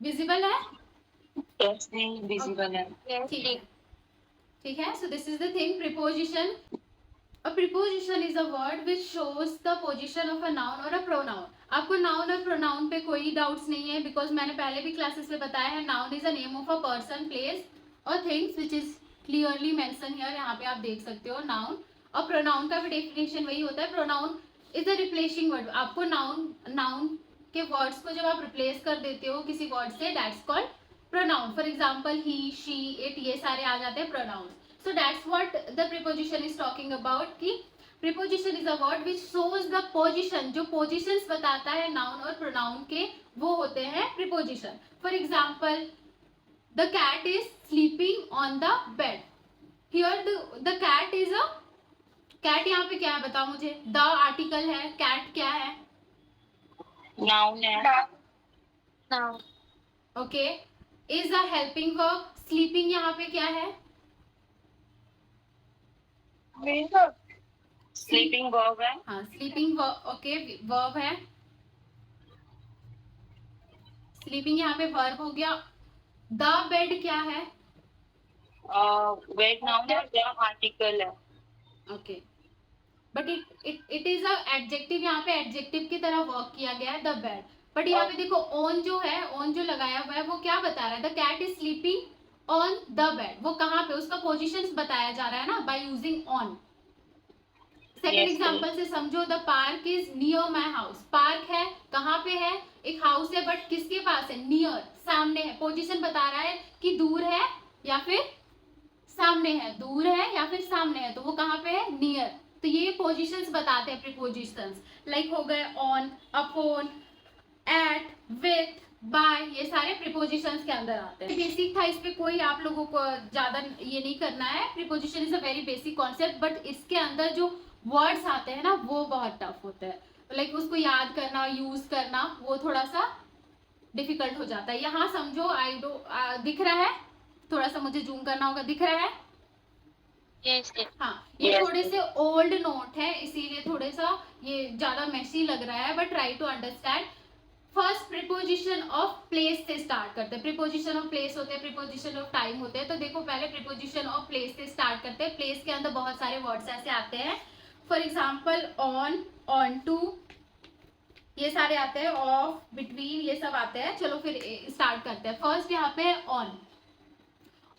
Visible है? Yes, visible है. ठीक है. So this is the thing, preposition. A preposition is a word which shows the position of a noun or a pronoun. आपको noun और pronoun पे कोई doubts नहीं है, because मैंने पहले भी classes में बताया है, noun is a name of a person, place or things which is clearly mentioned here. यहाँ पे आप देख सकते हो noun. और pronoun का भी definition वही होता है. Pronoun is a replacing word. आपको noun के words को जब आप replace कर देते हो किसी word से, that's called pronoun. For example, he, she, it, ये सारे आ जाते हैं pronouns. So that's what the preposition is talking about कि preposition is a word which shows the position. जो positions बताता है noun और pronoun के, वो होते हैं preposition. For example, the cat is sleeping on the bed. Here the cat is a cat. यहाँ पे क्या है बताओ मुझे. the article है, cat क्या है? Noun है. Noun. Okay. is a helping verb. sleeping यहाँ पे क्या है? Sleeping verb है. हाँ, sleeping verb. Okay, verb है. स्लीपिंग यहाँ पे वर्ब हो गया. द बेड क्या है? Wait noun है. The article है. Okay, but it is a adjective. यहाँ पे एडजेक्टिव की तरह वर्क किया गया है द बेड. बट यहाँ पे देखो ऑन जो है, ऑन जो लगाया हुआ है वो क्या बता रहा है? The cat is sleeping on the bed. वो कहाँ पे, उसका पोजीशंस बताया जा रहा है ना, by using on. Second example से समझो. The park is near my house. Park है, कहाँ पे है? एक हाउस है, बट किसके पास है? नियर, सामने है. पोजीशन बता रहा है कि दूर है या फिर सामने है. दूर है या फिर सामने है, तो वो कहाँ पे है? नियर. तो ये पोजीशंस बताते हैं प्रीपोजिशंस. लाइक हो गए on, upon, at, with, by. ये सारे प्रीपोजिशंस के अंदर आते हैं. बेसिक था, इस पे कोई आप लोगों को ज्यादा ये नहीं करना है. Preposition is a very basic concept, but इसके अंदर जो वर्ड्स आते हैं ना वो बहुत टफ होते हैं. लाइक उसको याद करना, यूज करना, वो थोड़ा सा डिफिकल्ट हो जाता है. यहाँ समझो. दिख रहा है? थोड़ा सा मुझे जूम करना होगा. दिख रहा है? Yes, yes. हाँ, ये थोड़े से ओल्ड नोट है, इसीलिए थोड़ा सा ये ज्यादा मेसी लग रहा है, but try to understand. First preposition of place से स्टार्ट करते हैं. प्रीपोजिशन ऑफ प्लेस होते हैं, प्रीपोजिशन ऑफ टाइम होते हैं. तो देखो पहले प्रीपोजिशन ऑफ प्लेस से स्टार्ट करते हैं. प्लेस के अंदर बहुत सारे वर्ड्स ऐसे आते हैं. For example on, onto, ये सारे आते हैं. ऑफ, बिटवीन, ये सब आते हैं. चलो फिर स्टार्ट करते हैं. फर्स्ट यहाँ पे ऑन.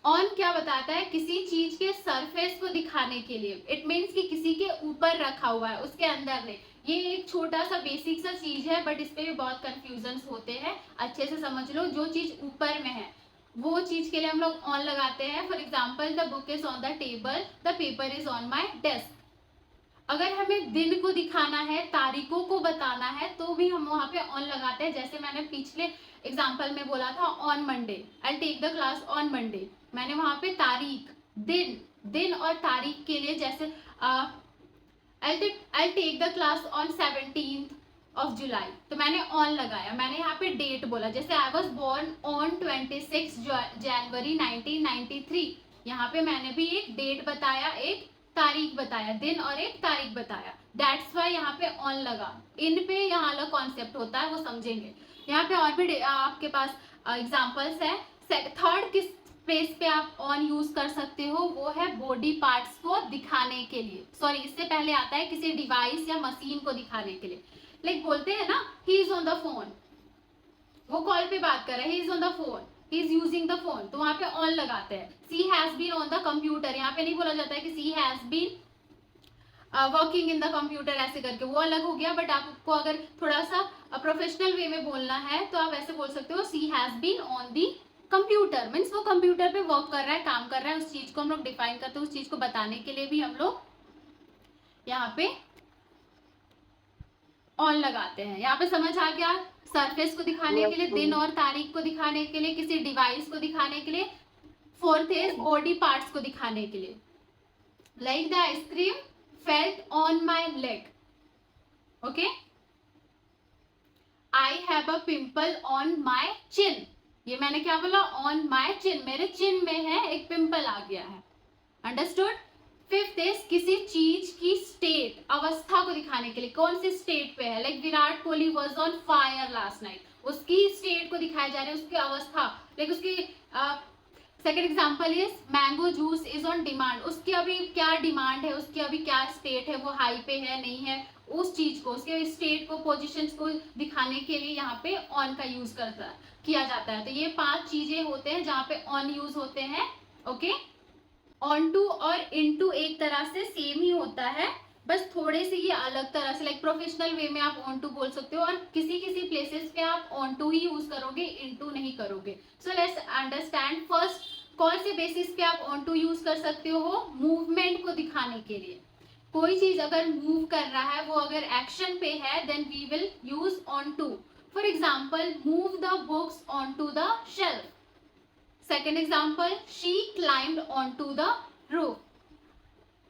ऑन क्या बताता है? किसी चीज के सरफेस को दिखाने के लिए. इट मीन्स कि किसी के ऊपर रखा हुआ है, उसके अंदर नहीं. ये एक छोटा सा बेसिक सा चीज है, बट इस पे भी बहुत कंफ्यूजन होते हैं. अच्छे से समझ लो. जो चीज ऊपर में है वो चीज के लिए हम लोग ऑन लगाते हैं. For example, the book is on the table, the paper is on my desk. अगर हमें दिन को दिखाना है, तारीखों को बताना है, तो भी हम वहां पे ऑन लगाते हैं. जैसे मैंने पिछले एग्जाम्पल में बोला था on Monday, I take the class on Monday. मैंने वहां पे तारीख, दिन और तारीख के लिए, जैसे I take the class on 17th of July, तो मैंने ऑन लगाया. मैंने यहाँ पे डेट बोला. जैसे आई वॉज बोर्न ऑन 26 जनवरी 1993. यहाँ पे मैंने भी एक डेट बताया, एक तारीख बताया, दिन और एक तारीख बताया. दैट्स वाई यहाँ पे ऑन लगा. इन पे यहाँ अलग कॉन्सेप्ट होता है, वो समझेंगे. यहाँ पे और भी आपके पास एग्जाम्पल्स है. थर्ड किस प्लेस पे आप ऑन यूज कर सकते हो, वो है बॉडी पार्ट्स को दिखाने के लिए. सॉरी, इससे पहले आता है किसी डिवाइस या मशीन को दिखाने के लिए. लाइक बोलते हैं ना, he is on the phone. वो कॉल पे बात कर रहा है, he is on the phone, he is using the phone, तो वहां पे ऑन लगाते हैं. She has been on the computer. यहाँ पे नहीं बोला जाता है कि she has been working in the computer ऐसे करके, वो अलग हो गया. बट आपको अगर थोड़ा सा प्रोफेशनल वे में बोलना है तो आप ऐसे बोल सकते हो, she has been on the computer. Means वो कंप्यूटर पे वर्क कर रहा है, काम कर रहा है. उस चीज को हम लोग डिफाइन करते हैं. उस चीज को बताने के लिए भी हम लोग यहाँ पे ऑन लगाते हैं. यहाँ पे समझ आ गया? सरफेस को दिखाने के लिए, दिन और तारीख को दिखाने के लिए, किसी डिवाइस को दिखाने के लिए. फोर्थ इज बॉडी पार्ट्स को दिखाने के लिए. Like the ice cream felt on my leg. Okay. I have a pimple on my chin. ये मैंने क्या बोला? On my chin. मेरे चिन में है एक पिंपल आ गया है. अंडरस्टूड? फिफ्थ इज किसी चीज की स्टेट, अवस्था को दिखाने के लिए. कौन सी स्टेट पे है? Like Virat Kohli was on fire last night. उसकी स्टेट को दिखाया जा रहा है, उसकी अवस्था, लाइक उसकी second example is mango juice is on demand, उसकी अभी क्या डिमांड है, उसकी अभी क्या स्टेट है, वो हाई पे है नहीं है, उस चीज को, उसके स्टेट को, पोजीशंस को दिखाने के लिए यहाँ पे ऑन का यूज किया जाता है। तो ये 5 चीजें होते हैं जहाँ पे ऑन यूज होते हैं। ओके, ऑन टू और इन टू एक तरह से सेम ही होता है, बस थोड़े से ये अलग तरह से, लाइक प्रोफेशनल वे में आप ऑन टू बोल सकते हो, और किसी किसी प्लेसेस पे आप ऑन टू ही यूज करोगे, इन टू नहीं करोगे। सो लेट्स अंडरस्टैंड फर्स्ट, कौन से बेसिस पे आप ऑन टू यूज कर सकते हो? मूवमेंट को दिखाने के लिए। कोई चीज अगर मूव कर रहा है, वो अगर एक्शन पे है, then we will use onto. For example, move the books onto the shelf. Second example, she climbed onto the roof.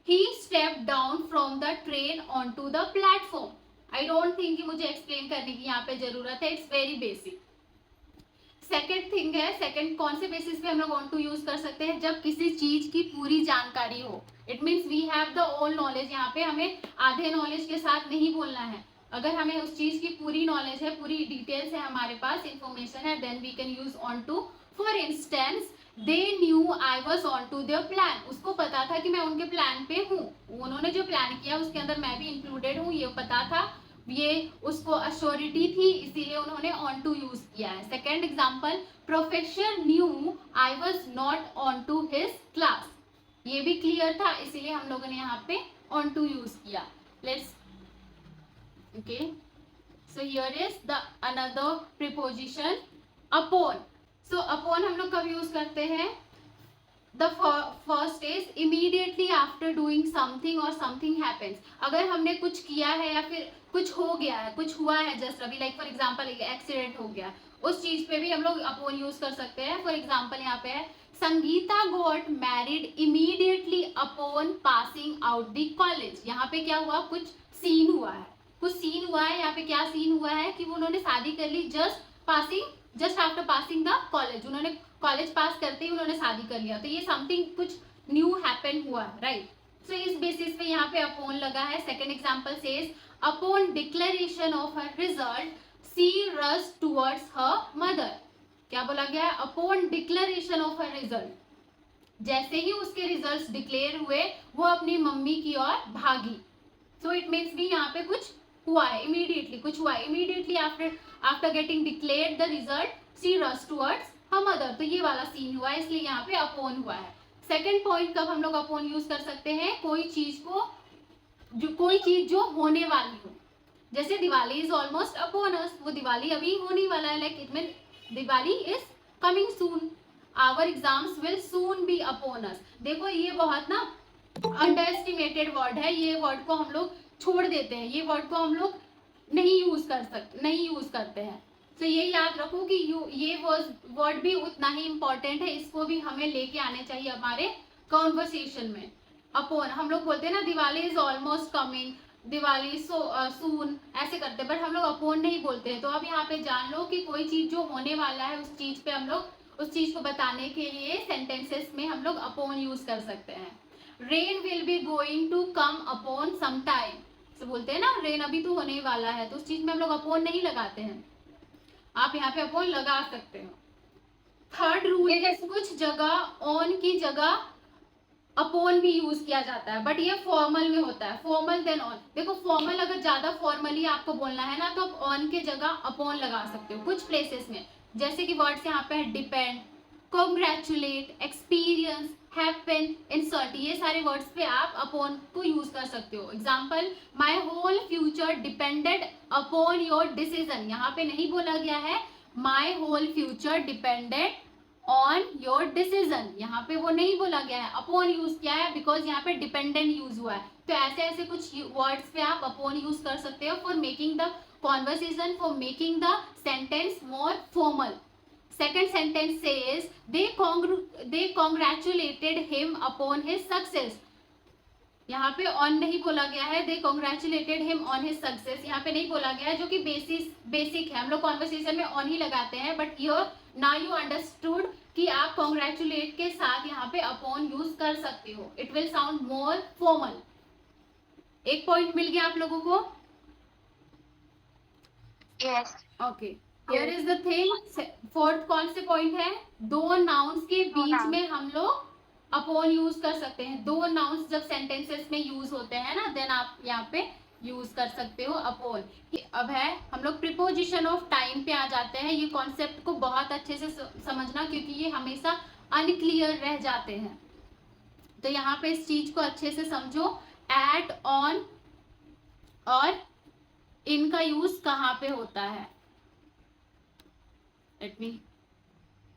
He stepped down from the train onto the platform. I don't think कि मुझे explain करने की यहाँ पे जरूरत है, it's very basic. Second thing है, second कौन से बेसिस पे हम लोग ऑन टू यूज कर सकते हैं? जब किसी चीज की पूरी जानकारी हो, it means we have the all knowledge. यहाँ पे हमें आधे नॉलेज के साथ नहीं बोलना है, अगर हमें उस चीज की पूरी नॉलेज है, पूरी डिटेल्स है, हमारे पास इंफॉर्मेशन है, then we can use onto. For instance, they knew I was onto their plan, उसको पता था कि मैं उनके प्लान पे हूँ, उन्होंने जो प्लान किया उसके अंदर मैं भी इंक्लूडेड हूँ, ये पता था, ये उसको अश्योरिटी थी, इसीलिए उन्होंने ऑन टू यूज किया है। Second example, professor knew I was not onto his class, ये भी क्लियर था, इसीलिए हम लोगों ने यहाँ पे ऑन टू यूज किया। Let's okay, so here is the another preposition upon. So upon हम लोग कब यूज करते हैं? The first is immediately after doing something और समथिंग हैपेंस। अगर हमने कुछ किया है या फिर कुछ हो गया है, कुछ हुआ है जस्ट अभी, लाइक फॉर एग्जांपल एक एक्सीडेंट हो गया, उस चीज पे भी हम लोग अपॉन यूज कर सकते हैं। फॉर एग्जांपल यहाँ पे है, Sangeeta got married immediately upon passing out the college. यहाँ पे क्या हुआ? कुछ सीन हुआ है, कुछ सीन हुआ है। यहाँ पे क्या सीन हुआ है कि वो उन्होंने शादी कर ली just after passing the college, उन्होंने कॉलेज पास करते ही उन्होंने शादी कर लिया, तो ये समथिंग कुछ न्यू हैपन हुआ, राइट? सो इस बेसिस पे यहाँ पे अपॉन लगा है। Second example says, upon declaration of her result she rush towards her mother. क्या बोला गया है? Upon declaration of her result, जैसे ही उसके रिजल्ट्स डिक्लेयर हुए वो अपनी मम्मी की ओर भागी। सो इट मीन्स भी यहाँ पे कुछ हुआ है, इमीडिएटली कुछ हुआ है, immediately after getting declared the result she rush towards her mother, तो ये वाला सीन हुआ है, इसलिए यहाँ पे अपॉन हुआ है। सेकेंड पॉइंट, कब हम लोग अपॉन यूज कर सकते हैं? कोई चीज जो होने वाली हो, जैसे Diwali is almost upon us, वो दिवाली अभी होने वाला है, like it mean Diwali is coming soon, our exams will soon be upon us. देखो ये बहुत ना अंडर एस्टिमेटेड वर्ड है, ये वर्ड को हम लोग छोड़ देते हैं, ये वर्ड को हम लोग नहीं यूज करते हैं। तो ये याद रखो कि ये वर्ड भी उतना ही इम्पोर्टेंट है, इसको भी हमें लेके आने चाहिए हमारे कॉन्वर्सेशन में। अपॉन हम लोग बोलते हैं ना, Diwali is almost coming, Diwali soon, ऐसे करते हैं, बट हम लोग अपॉन नहीं बोलते हैं। तो अब यहाँ पे जान लो कि कोई चीज जो होने वाला है, उस चीज पे हम लोग उस चीज को बताने के लिए सेंटेंसेस में हम लोग अपॉन यूज कर सकते हैं। Rain will be going to come upon some time, तो बोलते हैं ना रेन अभी तो होने वाला है, तो उस चीज में हम लोग अपॉन नहीं लगाते हैं, आप यहाँ पे अपॉन लगा सकते हो। थर्ड रूल है, कुछ जगह ऑन की जगह अपॉन भी यूज किया जाता है, बट ये फॉर्मल में होता है, फॉर्मल देन ऑन। देखो फॉर्मल अगर ज्यादा फॉर्मली आपको बोलना है ना, तो आप ऑन के जगह अपॉन लगा सकते हो कुछ प्लेसेस में, जैसे कि वर्ड्स यहाँ पे है depend, congratulate, experience, happen, insert, ये सारे वर्ड्स पे आप अपॉन को यूज कर सकते हो। Example, my whole future depended upon your decision, यहाँ पे नहीं बोला गया है my whole future depended on your decision, यहाँ पे वो नहीं बोला गया है, अपॉन यूज किया है बिकॉज यहाँ पे डिपेंडेंट यूज हुआ है। तो ऐसे ऐसे कुछ वर्ड्स पे आप अपॉन यूज कर सकते हो for making the conversation, for making the sentence more formal. Second sentence says they congratulated him upon his success, यहाँ पे on नहीं बोला गया है, they congratulated him on his success यहाँ पे नहीं बोला गया है, जो कि बेसिक है, हम लोग कॉन्वर्सेशन में on ही लगाते हैं, but here now you understood कि आप congratulate के साथ यहाँ पे upon यूज कर सकते हो, it will sound more formal। एक पॉइंट मिल गया आप लोगों को? Yes. Okay, here is the thing, fourth कौन से पॉइंट है, दो नाउन्स के बीच nouns. में हम लोग अपॉन यूज कर सकते हैं। दो नाउन्स जब सेंटेंसेस में यूज होते हैं ना, देन आप यहाँ पे यूज कर सकते हो अपॉन। अब है हम लोग प्रीपोजिशन ऑफ टाइम पे आ जाते हैं। ये कॉन्सेप्ट को बहुत अच्छे से समझना, क्योंकि ये हमेशा अनक्लियर रह जाते हैं। तो यहाँ पे इस चीज को अच्छे से समझो। एट, ऑन और इनका यूज कहाँ पे होता है, लेट मी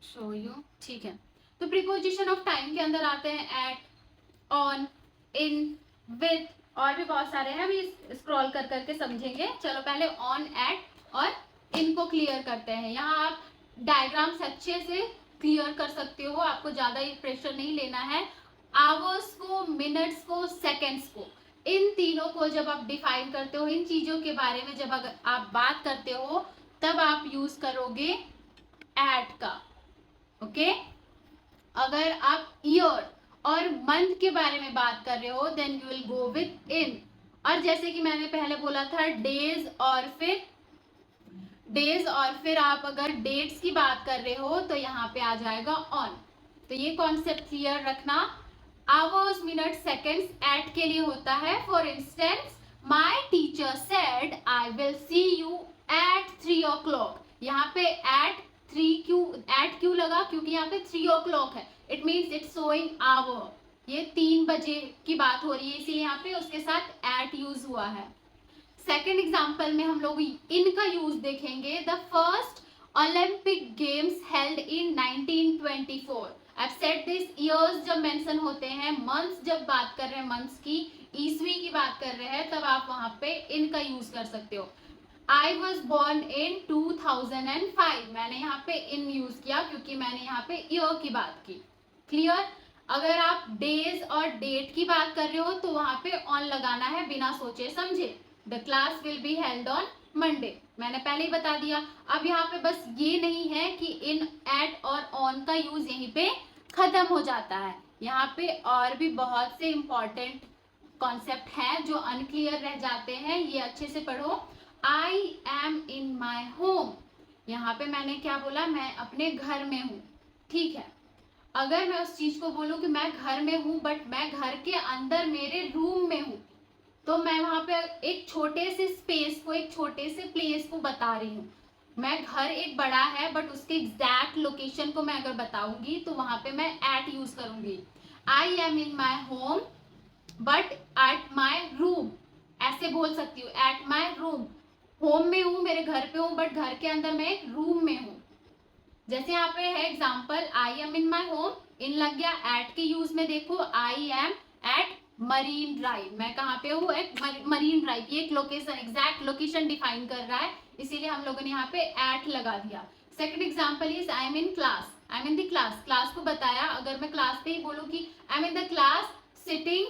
शो यू। ठीक है, तो प्रीपोजिशन ऑफ टाइम के अंदर आते हैं एट, ऑन, इन, विथ, और भी बहुत सारे हैं, अभी स्क्रॉल कर करके समझेंगे। चलो पहले ऑन, एट और इनको क्लियर करते हैं। यहाँ आप डायग्राम्स अच्छे से क्लियर कर सकते हो, आपको ज्यादा ही प्रेशर नहीं लेना है। आवर्स को, मिनट्स को, सेकेंड्स को, इन तीनों को जब आप डिफाइन करते हो, इन चीजों के बारे में जब अगर आप बात करते हो, तब आप यूज करोगे एट का। ओके, अगर आप ईयर और मंथ के बारे में बात कर रहे हो, then you will go with in. और जैसे कि मैंने पहले बोला था, डेज और फिर आप अगर डेट्स की बात कर रहे हो तो यहाँ पे आ जाएगा ऑन। तो ये कॉन्सेप्ट क्लियर रखना। आवर्स, मिनट, सेकेंड्स एट के लिए होता है। For instance, my teacher said I will see you at 3 o'clock। यहाँ पे एट क्यों लगा, क्योंकि यहाँ पे 3 o'clock है। It means it's showing hour, ये 3 बजे की बात हो रही है, इसीलिए यहाँ पे उसके साथ एट यूज हुआ है। सेकेंड एग्जाम्पल में हम लोग इनका यूज देखेंगे। The first Olympic games held in 1924। I've said this, years जब मेंशन होते हैं, मंथ्स जब बात कर रहे हैं, मंथ्स की, ईस्वी की बात कर रहे हैं, तब आप वहां पे इनका यूज कर सकते हो। I was born in 2005, मैंने यहाँ पे इन यूज किया क्योंकि मैंने यहाँ पे ईयर की बात की। क्लियर? अगर आप डेज और डेट की बात कर रहे हो तो वहां पे ऑन लगाना है बिना सोचे समझे। The class will be held on Monday, मैंने पहले ही बता दिया। अब यहाँ पे बस ये नहीं है कि इन, एट और ऑन का यूज यहीं पे खत्म हो जाता है। यहाँ पे और भी बहुत से इंपॉर्टेंट कॉन्सेप्ट हैं जो अनक्लियर रह जाते हैं, ये अच्छे से पढ़ो। आई एम इन माई होम, यहाँ पे मैंने क्या बोला, मैं अपने घर में हूँ। ठीक है, अगर मैं उस चीज को बोलूँ कि मैं घर में हूँ बट मैं घर के अंदर मेरे रूम में हूँ, तो मैं वहां पे एक छोटे से स्पेस को, एक छोटे से प्लेस को बता रही हूँ। मैं घर एक बड़ा है बट उसके एग्जैक्ट लोकेशन को मैं अगर बताऊंगी तो वहां पे मैं एट यूज करूंगी। आई am in my home but at my room, ऐसे बोल सकती हूँ, एट माई रूम। होम में हूँ, मेरे घर पे हूँ, बट घर के अंदर मैं एक रूम में हूँ। जैसे यहाँ पे है example, I am in my home, in लग गया। एट के यूज में देखो, I am at Marine Drive, मैं कहाँ पे हूँ, एक मरीन ड्राइव। ये एक लोकेशन, एग्जैक्ट लोकेशन डिफाइन कर रहा है, इसीलिए हम लोगों ने यहाँ पे एट लगा दिया। Second example is I am in class, I am in the class, class को बताया। अगर मैं क्लास पे ही बोलूँ कि आई am in the class sitting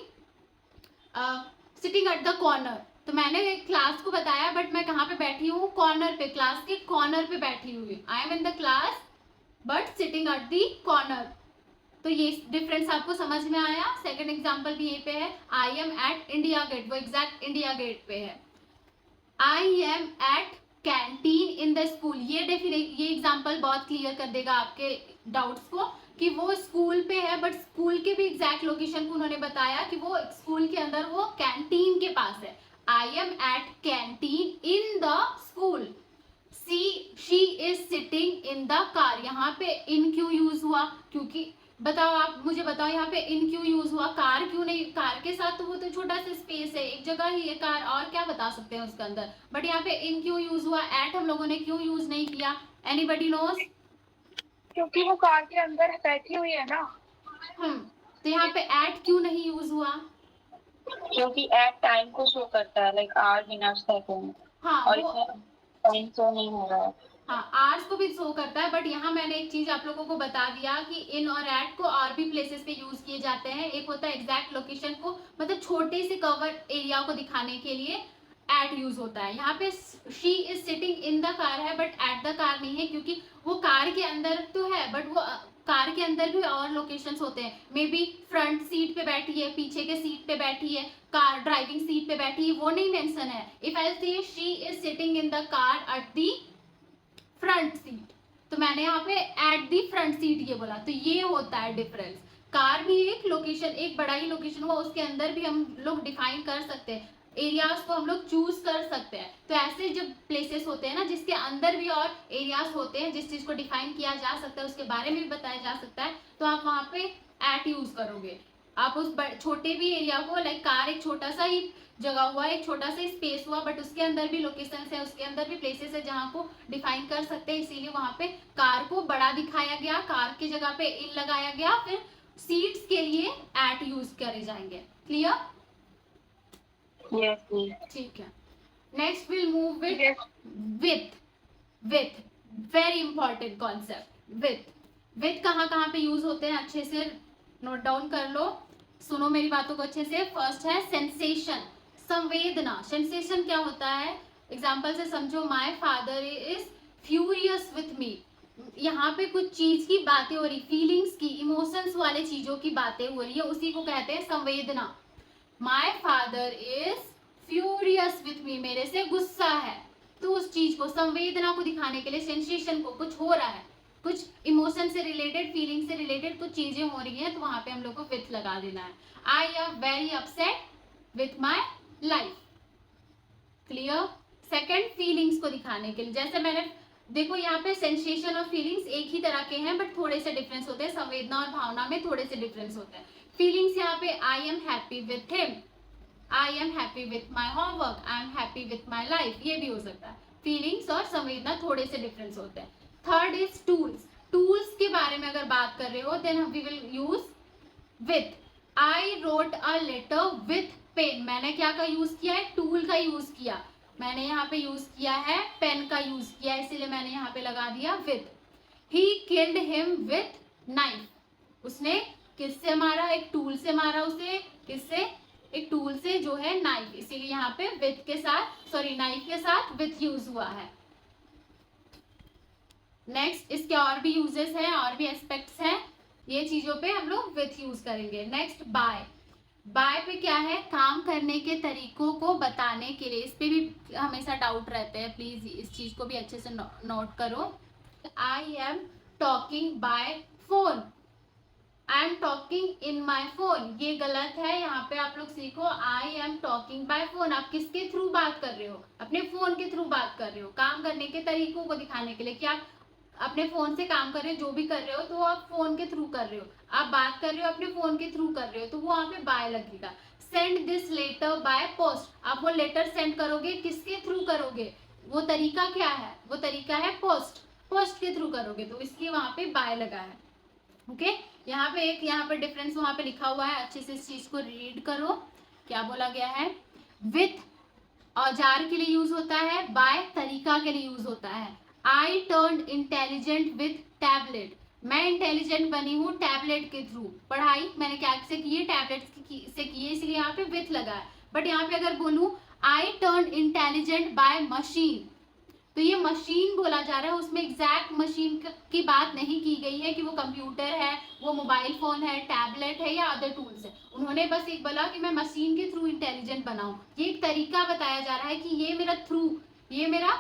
at the corner, तो मैंने क्लास को बताया बट मैं कहाँ पे बैठी हूँ, कॉर्नर पे, क्लास के कॉर्नर पे बैठी हुई। आई am in the class but sitting at the corner. तो ये डिफरेंस आपको समझ में आया। सेकंड एग्जांपल भी यहीं पे है, I am at India Gate, वो एग्जैक्ट इंडिया गेट पे है। I am at canteen in the school, ये एग्जांपल बहुत क्लियर कर देगा आपके डाउट्स को कि वो स्कूल पे है, बट स्कूल के भी एग्जैक्ट लोकेशन को उन्होंने बताया कि वो स्कूल के अंदर वो कैंटीन के पास है। I am at canteen in the school. She is sitting in the car, यहाँ पे इन क्यों यूज हुआ, क्योंकि बताओ, आप मुझे बताओ यहाँ पे इन क्यों यूज हुआ, कार क्यों नहीं, कार के साथ तो वो तो छोटा सा स्पेस है, एक जगह ही है कार, और क्या बता सकते हैं उसके अंदर, बट यहाँ पे इन क्यों यूज हुआ, एट हम लोगों ने क्यों यूज नहीं किया, एनीबडी नोज? क्योंकि वो कार के अंदर बैठी हुई है ना। तो यहाँ पे एट क्यों नहीं यूज हुआ? क्योंकि एट टाइम को शो करता है, लाइक आवर मिनट्स सेकंड, हाँ, और वो इसमें टाइम शो नहीं हो रहा है। हाँ, आर्स को भी शो करता है, बट यहाँ मैंने एक चीज आप लोगों को बता दिया कि इन और एट को और भी प्लेसेस पे यूज किए जाते हैं। एक होता है एग्जैक्ट लोकेशन को, मतलब छोटे से कवर एरिया को दिखाने के लिए एट यूज होता है। यहाँ पे she is sitting in the car है बट एट द कार नहीं है, क्योंकि वो कार के अंदर तो है बट वो कार के अंदर भी और लोकेशंस होते हैं। मे बी फ्रंट सीट पे बैठी है, पीछे के सीट पे बैठी है, कार ड्राइविंग सीट पे बैठी है, वो नहीं मेंशन है। इफ आई से she is sitting in the car at the front seat, तो मैंने यहाँ पे एट दी फ्रंट सीट ये बोला, तो ये होता है डिफरेंस। कार भी एक लोकेशन, एक बड़ा ही लोकेशन हुआ, उसके अंदर भी हम लोग डिफाइन कर सकते हैं, एरियाज को हम लोग चूज कर सकते हैं। तो ऐसे जब प्लेसेस होते हैं ना जिसके अंदर भी और एरियाज होते हैं, जिस चीज को डिफाइन किया जा सकता है उसके बारे में भी बताया जा सकता है, तो आप वहाँ पे एट यूज करोगे। आप उस छोटे भी एरिया को, लाइक कार एक छोटा सा ही जगह हुआ, एक छोटा सा स्पेस हुआ, बट उसके अंदर भी लोकेशन है, उसके अंदर भी प्लेसेस है जहाँ को डिफाइन कर सकते हैं, इसीलिए वहां पे कार को बड़ा दिखाया गया, कार की जगह पे इन लगाया गया, फिर सीट्स के लिए एट यूज करे जाएंगे। क्लियर? Yes, yes. ठीक है, next will move with Yes. With very important concept. With कहाँ कहाँ पे यूज होते हैं अच्छे से नोट डाउन कर लो, सुनो मेरी बातों को अच्छे से। फर्स्ट है सेंसेशन, संवेदना। सेंसेशन क्या होता है, एग्जाम्पल से समझो, my father is furious with me, यहाँ पे कुछ चीज की बातें हो रही, फीलिंग्स की, इमोशंस वाले चीजों की बातें हो रही है, उसी को कहते हैं संवेदना। My father is furious with me, मेरे से गुस्सा है, तो उस चीज को, संवेदना को दिखाने के लिए, सेंसेशन को, कुछ हो रहा है, कुछ इमोशन से रिलेटेड, फीलिंग से रिलेटेड कुछ चीजें हो रही हैं, तो वहां पे हम लोग को विथ लगा देना है। I am very upset with my life. Clear? Second, feelings को दिखाने के लिए, जैसे मैंने देखो यहाँ पे सेंसेशन और फीलिंग्स एक ही तरह के हैं बट थोड़े से डिफरेंस होते हैं, संवेदना और भावना में थोड़े से डिफरेंस होते हैं। फीलिंग्स यहाँ पे I am happy with him, I am happy with my homework, I am happy with my life, ये भी हो सकता है। फीलिंग्स और संवेदना थोड़े से डिफरेंस होते हैं। Third is tools. टूल्स के बारे में अगर बात कर रहे हो then we will use with. I wrote a letter with pen, मैंने क्या का यूज किया है, टूल का यूज किया, मैंने यहाँ पे यूज किया है पेन का यूज किया, इसीलिए मैंने यहाँ पे लगा दिया with. He killed him with knife, उसने किससे मारा, एक टूल से मारा उसे, किससे, एक टूल से जो है नाइफ, इसीलिए यहाँ पे विथ के साथ, सॉरी नाइफ के साथ विथ यूज हुआ है। नेक्स्ट, इसके और भी यूजेस हैं, और भी एस्पेक्ट्स हैं, ये चीजों पे हम लोग विथ यूज करेंगे। Next, by. बाय पे क्या है, काम करने के तरीकों को बताने के लिए, इस पे भी हमेशा डाउट रहते हैं, प्लीज इस चीज को भी अच्छे से नोट करो। I am talking by phone, I am talking in my phone, ये गलत है, यहाँ पे आप लोग सीखो I am talking by phone, आप किसके थ्रू बात कर रहे हो, अपने फोन के थ्रू बात कर रहे हो, काम करने के तरीकों को दिखाने के लिए कि आप अपने फोन से काम कर रहे हो, जो भी कर रहे हो तो आप फोन के थ्रू कर रहे हो, आप बात कर रहे हो अपने फोन के थ्रू कर रहे हो, तो वो वहां पे बाय लगेगा। Send this letter by post, आप वो लेटर सेंड करोगे, किसके थ्रू करोगे, वो तरीका क्या है, वो तरीका है पोस्ट, पोस्ट के थ्रू करोगे, तो इसलिए वहां पे बाय लगा है। ओके, यहाँ पे एक, यहाँ पे डिफरेंस वहां पे लिखा हुआ है, अच्छे से इस चीज को रीड करो, क्या बोला गया है। विथ औजार के लिए यूज होता है, बाय तरीका के लिए यूज होता है। I turn intelligent with tablet, मैं इंटेलिजेंट बनी हूँ टैबलेट के थ्रू, पढ़ाई मैंने क्या से की है, टैबलेट से की है, इसलिए यहाँ पे विथ लगा है। बट यहाँ पे अगर बोलूं I turn intelligent by machine, तो ये मशीन बोला जा रहा है, उसमें एग्जैक्ट मशीन की बात नहीं की गई है कि वो कंप्यूटर है, वो मोबाइल फोन है, टैबलेट है या अदर टूल्स है, उन्होंने बस एक बोला कि मैं मशीन के थ्रू इंटेलिजेंट बनाऊं, ये एक तरीका बताया जा रहा है कि ये मेरा थ्रू, ये मेरा,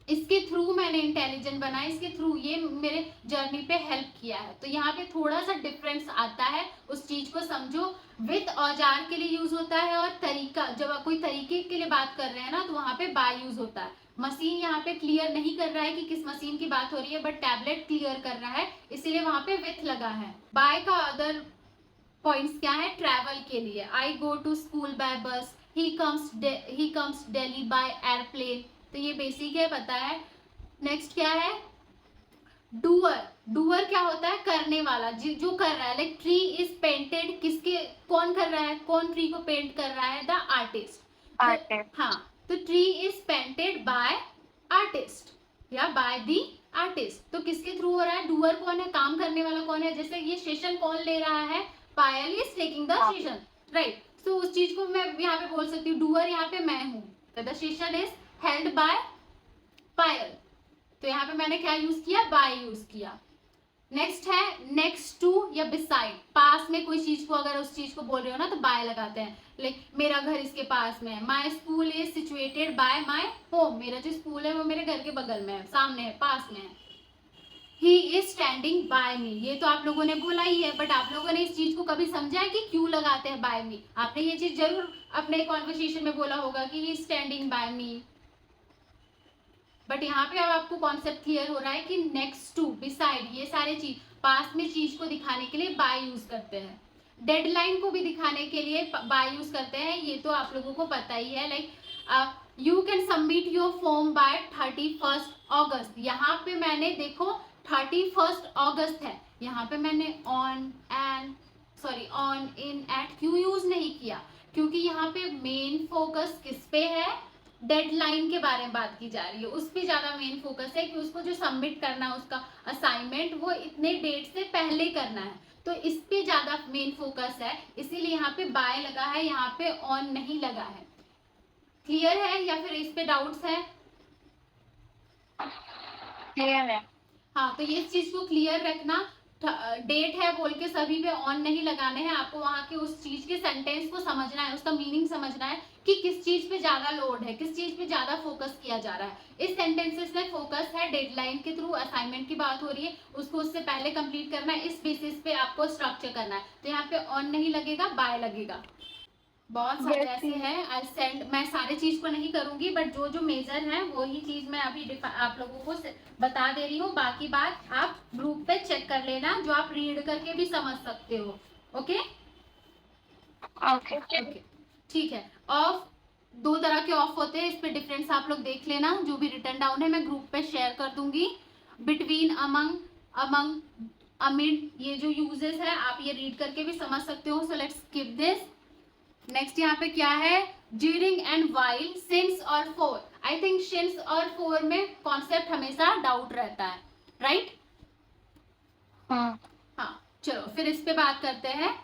इसके थ्रू मैंने इंटेलिजेंट बना, इसके थ्रू ये मेरे जर्नी पे हेल्प किया है। तो यहाँ पे थोड़ा सा डिफरेंस आता है, उस चीज को समझो। विथ औजार के लिए यूज होता है, और तरीका, जब आप कोई तरीके के लिए बात कर रहे हैं ना, तो वहां पे बाय यूज होता है। मशीन यहाँ पे क्लियर नहीं कर रहा है कि किस मशीन की बात हो रही है, बट टैबलेट क्लियर कर रहा है, इसीलिए वहां पे विथ लगा है। बाय का अदर पॉइंट्स क्या है, ट्रैवल के लिए, I go to school by bus, he comes Delhi by airplane, तो ये बेसिक है, पता है। नेक्स्ट क्या है, डूअर। डूअर क्या होता है, करने वाला, जो कर रहा है, लाइक ट्री इज पेंटेड, किसके, कौन कर रहा है, कौन ट्री को पेंट कर रहा है, द आर्टिस्ट। हाँ, तो tree is painted bye artist या बाय दी आर्टिस्ट, तो किसके थ्रू हो रहा है, डूअर कौन है, काम करने वाला कौन है, जैसे ये सेशन कौन ले रहा है, Payal is taking the session, right. तो उस चीज को मैं यहाँ पे बोल सकती हूँ, डूअर यहाँ पे मैं हूँ, the session is held by Payal, तो यहाँ पे मैंने क्या यूज किया, बाय यूज किया। नेक्स्ट है नेक्स्ट टू या बिसाइड। पास में कोई चीज को अगर उस चीज को बोल रहे हो ना तो बाय लगाते हैं। लाइक मेरा घर इसके पास में है, my school is situated bye my home. मेरा जो स्कूल है वो मेरे घर के बगल में है, सामने है, पास में है। ही इज स्टैंडिंग बाय मी, ये तो आप लोगों ने बोला ही है, बट आप लोगों ने इस चीज को कभी समझा है कि क्यों लगाते हैं बाय मी? आपने ये चीज जरूर अपने कॉन्वर्सेशन में बोला होगा कि he is standing bye me, but यहाँ पे अब आपको कॉन्सेप्ट क्लियर हो रहा है कि नेक्स्ट टू, बिसाइड, ये सारे चीज पास में चीज को दिखाने के लिए बाय यूज करते हैं। डेडलाइन को भी दिखाने के लिए बाय यूज करते हैं, ये तो आप लोगों को पता ही है। Like you can submit your form by 31 अगस्त। यहाँ पे मैंने देखो 31 अगस्त है, यहाँ पे मैंने ऑन इन एट क्यों यूज नहीं किया? क्योंकि यहाँ पे मेन फोकस किस पे है? डेडलाइन के बारे में बात की जा रही है, उस पर ज्यादा मेन फोकस है कि उसको जो सबमिट करना है उसका असाइनमेंट वो इतने डेट से पहले करना है, तो इस पे ज्यादा मेन फोकस है, इसीलिए यहाँ पे बाय लगा है, यहाँ पे ऑन नहीं लगा है। क्लियर है या फिर इस पे डाउट्स है? क्लियर है। हाँ, तो ये चीज को क्लियर रखना। डेट है बोल के सभी पे ऑन नहीं लगाने हैं, आपको वहां के उस चीज के सेंटेंस को समझना है, उसका मीनिंग समझना है कि किस चीज पे ज्यादा लोड है, किस चीज पे ज्यादा फोकस किया जा रहा है। इस सेंटेंसेस में फोकस है डेडलाइन के थ्रू, असाइनमेंट की बात हो रही है, उसको उससे पहले कंप्लीट करना है, इस बेसिस पे आपको स्ट्रक्चर करना है। तो यहाँ पे ऑन नहीं लगेगा, बाय लगेगा। बहुत सारे ऐसे हैं, आई सेंड, मैं सारे चीज को नहीं करूंगी, बट जो जो मेजर है वही चीज मैं अभी आप लोगों को बता दे रही हूँ। बाकी बात आप ग्रुप पे चेक कर लेना, जो आप रीड करके भी समझ सकते हो। Okay okay. ठीक है। ऑफ, दो तरह के ऑफ होते हैं, इस पे डिफरेंस आप लोग देख लेना। जो भी रिटर्न डाउन है मैं ग्रुप पे शेयर कर दूंगी। बिटवीन, अमंग, अमिड, ये जो यूजेस है आप ये रीड करके भी समझ सकते हो। So let's skip this. Next यहाँ पे क्या है? ड्यूरिंग एंड वाइल, सिंस और फॉर। आई थिंक सिंस और फॉर में कॉन्सेप्ट हमेशा डाउट रहता है, राइट? हाँ, चलो फिर इस पे बात करते हैं।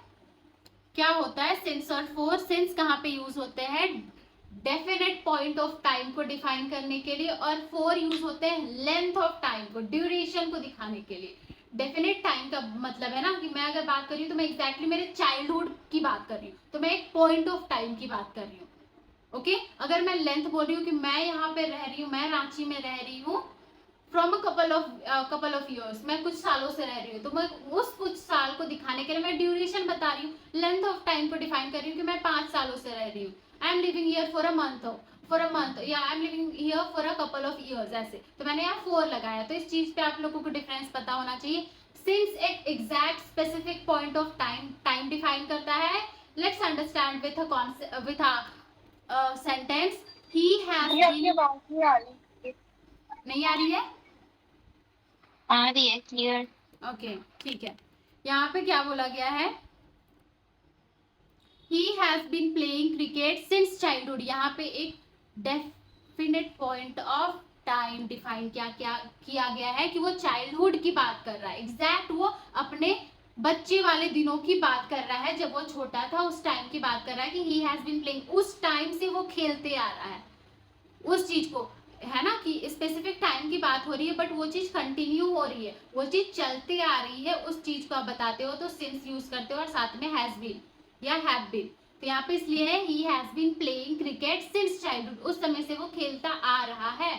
क्या होता है सिंस और फॉर? सिंस कहाँ पे यूज होते हैं? डेफिनेट पॉइंट ऑफ टाइम को डिफाइन करने के लिए, और फॉर यूज होते हैं लेंथ ऑफ टाइम को, ड्यूरेशन को दिखाने के लिए। डेफिनेट टाइम का मतलब है ना कि मैं अगर बात कर रही हूँ तो मैं एग्जैक्टली मेरे चाइल्डहुड की बात कर रही हूँ, तो मैं एक पॉइंट ऑफ टाइम की बात कर रही हूँ। ओके, अगर मैं लेंथ बोल रही हूँ कि मैं यहाँ पे रह रही हूँ, मैं रांची में रह रही हूँ from a couple of years, मैं कुछ सालों से रह रही हूँ, तो मैं उस कुछ साल को दिखाने के लिए मैं ड्यूरेशन बता रही हूँ, लेंथ ऑफ टाइम को डिफाइन कर रही हूँ कि मैं 5 सालों से रह रही हूँ। I am living here for a month या I am living here for a couple of years, ऐसे। तो मैंने यहाँ 4 लगाया, तो इस चीज पे आप लोगों को डिफरेंस पता होना चाहिए। सिंस एक exact specific point of time define करता है। Let's understand with a sentence. He has been, नहीं आ रही है? आ रही है, क्लियर। ओके, ठीक है। यहाँ पे क्या बोला गया है? He has been playing cricket since childhood. यहाँ पे एक definite point of time define किया गया है कि वो चाइल्डहुड की बात कर रहा है, एग्जैक्ट वो अपने बच्चे वाले दिनों की बात कर रहा है, जब वो छोटा था उस टाइम की बात कर रहा है कि ही हैज बीन प्लेइंग, उस टाइम से वो खेलते आ रहा है उस चीज को, है ना कि स्पेसिफिक टाइम की बात हो रही है, बट वो चीज कंटिन्यू हो रही है, वो चीज चलते आ रही है, उस चीज को आप बताते हो तो सिंस यूज करते हो, और साथ में हैज बीन या हैव बीन। तो यहाँ पे इसलिए है he has been playing cricket since childhood, उस समय से वो खेलता आ रहा है।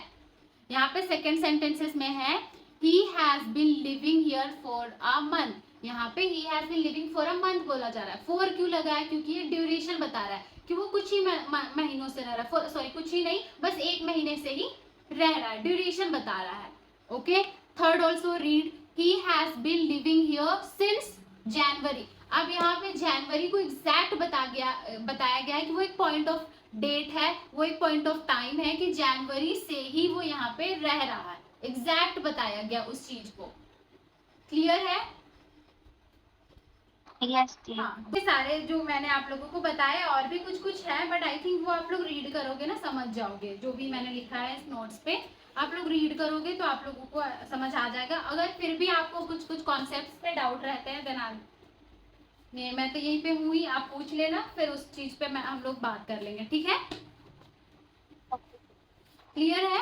यहाँ पे सेकेंड सेंटेंसेस में है he has been living here for a month. यहाँ पे he has been living for a month बोला जा रहा है। फॉर क्यों लगा है? क्योंकि ये ड्यूरेशन बता रहा है कि वो कुछ ही महीनों से रह रहा है, सॉरी कुछ ही नहीं, बस 1 महीने से ही रह रहा है, ड्यूरेशन बता रहा है। Okay, third also read, he has been living here since January. अब यहाँ पे जनवरी को एग्जैक्ट बताया गया है कि वो एक पॉइंट ऑफ डेट है, वो एक पॉइंट ऑफ टाइम है कि जनवरी से ही वो यहाँ पे रह रहा है, एग्जैक्ट बताया गया उस चीज को। क्लियर है? यस, हाँ, ये सारे जो मैंने आप लोगों को बताया, और भी कुछ है, बट आई थिंक वो आप लोग रीड करोगे ना समझ जाओगे। जो भी मैंने लिखा है इस नोट्स पे आप लोग रीड करोगे तो आप लोगों को समझ आ जाएगा। अगर फिर भी आपको कुछ कॉन्सेप्ट्स पे डाउट रहते हैं देन मैं तो यहीं पे हूँ ही, आप पूछ लेना, फिर उस चीज पे हम लोग बात कर लेंगे, ठीक है? क्लियर है?